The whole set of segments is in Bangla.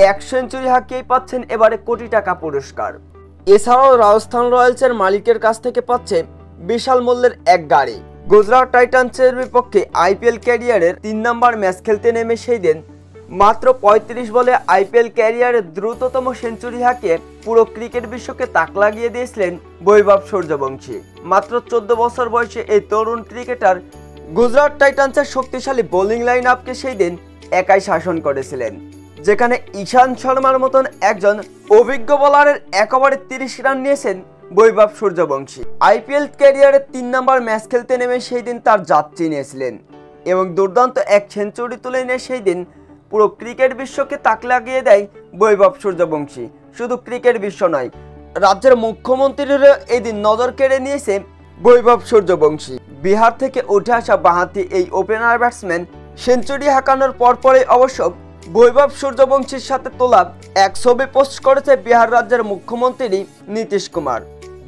এক সেঞ্চুরি হাঁকিয়েই পাচ্ছেন এবারে কোটি টাকা পুরস্কার। এছাড়াও রাজস্থান রয়্যালসের মালিকের কাছ থেকে পাচ্ছে বিশাল মূল্যের এক গাড়ি। গুজরাট টাইটান্সের বিপক্ষে আইপিএল ক্যারিয়ারের 3 নম্বর ম্যাচ খেলতে নেমে সেই দিন মাত্র 35 বলে আইপিএল ক্যারিয়ারের দ্রুততম সেঞ্চুরি হাঁকিয়ে পুরো ক্রিকেট বিশ্বকে তাক লাগিয়ে দিয়েছিলেন বৈভব সূর্যবংশী। মাত্র 14 বছর বয়সে এই তরুণ ক্রিকেটার গুজরাট টাইটান্সের শক্তিশালী বোলিং লাইন আপকে সেই দিন একাই শাসন করেছিলেন, যেখানে ঈশান্ত শর্মার মতন একজন অভিজ্ঞ বোলারের এক ওভারে 30 রান নিয়েছেন বৈভব সূর্যবংশী। আইপিএল ক্যারিয়ারের 3 নম্বর ম্যাচ খেলতে নেমে সেই দিন তার যাত্রী নিয়েছিলেন এবং দুর্দান্ত এক সেঞ্চুরি তুলে নিয়ে সেই দিন পুরো ক্রিকেট বিশ্বকে তাক লাগিয়ে দেয় বৈভব সূর্যবংশী। শুধু ক্রিকেট বিশ্ব নয়, রাজ্যের মুখ্যমন্ত্রীরও এই দিন নজর কেড়ে নিয়েছে বৈভব সূর্যবংশী। বিহার থেকে উঠে আসা বাঁহাতি এই ওপেনার ব্যাটসম্যান সেঞ্চুরি হাঁকানোর পরপরই অবশ্য বৈভব সূর্যবংশীর সাথে তোলা এক ছবি পোস্ট করেছে বিহার রাজ্যের মুখ্যমন্ত্রী নীতিশ কুমার।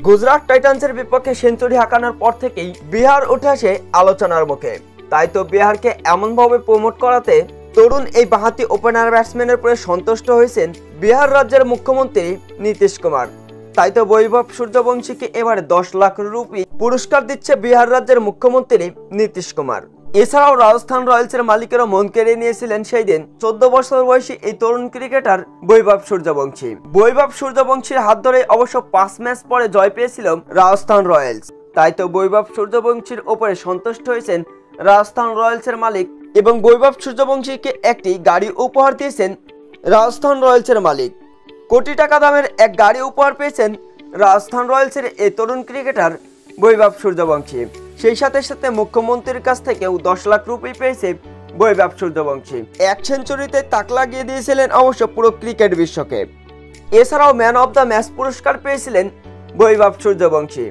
গুজরাট টাইটান্সের বিপক্ষে সেঞ্চুরি হাঁকানোর পর থেকেই বিহার উঠে আসে আলোচনার মুখে। তাই তো বিহারকে এমনভাবে প্রমোট করাতে তরুণ এই বাঁহাতি ওপেনার ব্যাটসম্যানের উপরে সন্তুষ্ট হয়েছেন বিহার রাজ্যের মুখ্যমন্ত্রী নীতিশ কুমার। তাই তো বৈভব সূর্যবংশীকে এবারে 10 লাখ রুপি পুরস্কার দিচ্ছে বিহার রাজ্যের মুখ্যমন্ত্রী নীতিশ কুমার। এছাড়াও রাজস্থান রয়্যালসের মালিকেরও মন কেড়ে নিয়েছিলেন সেই দিন 14 বছর বয়সী এই তরুণ ক্রিকেটার বৈভব সূর্যবংশী। বৈভব সূর্যবংশীর হাত ধরে অবশ্য 5 ম্যাচ পরে জয় পেয়েছিল রাজস্থান রয়্যালস। তাই তো বৈভব সূর্যবংশীর ওপরে সন্তুষ্ট হয়েছেন রাজস্থান রয়্যালসের মালিক এবং বৈভব সূর্যবংশীকে একটি গাড়ি উপহার দিয়েছেন রাজস্থান রয়্যালসের মালিক। কোটি টাকা দামের এক গাড়ি উপহার পেয়েছেন রাজস্থান রয়্যালসের এই তরুণ ক্রিকেটার বৈভব সূর্যবংশী। সেই সাথে সাথে মুখ্যমন্ত্রীর কাছ থেকেও 10 লাখ রুপি পেয়েছে বৈভব সূর্যবংশী। এক সেঞ্চুরিতে তাক লাগিয়ে দিয়েছিলেন অবশ্য পুরো ক্রিকেট বিশ্বকে। এছাড়াও ম্যান অব দ্য ম্যাচ পুরস্কার পেয়েছিলেন বৈভব সূর্যবংশী।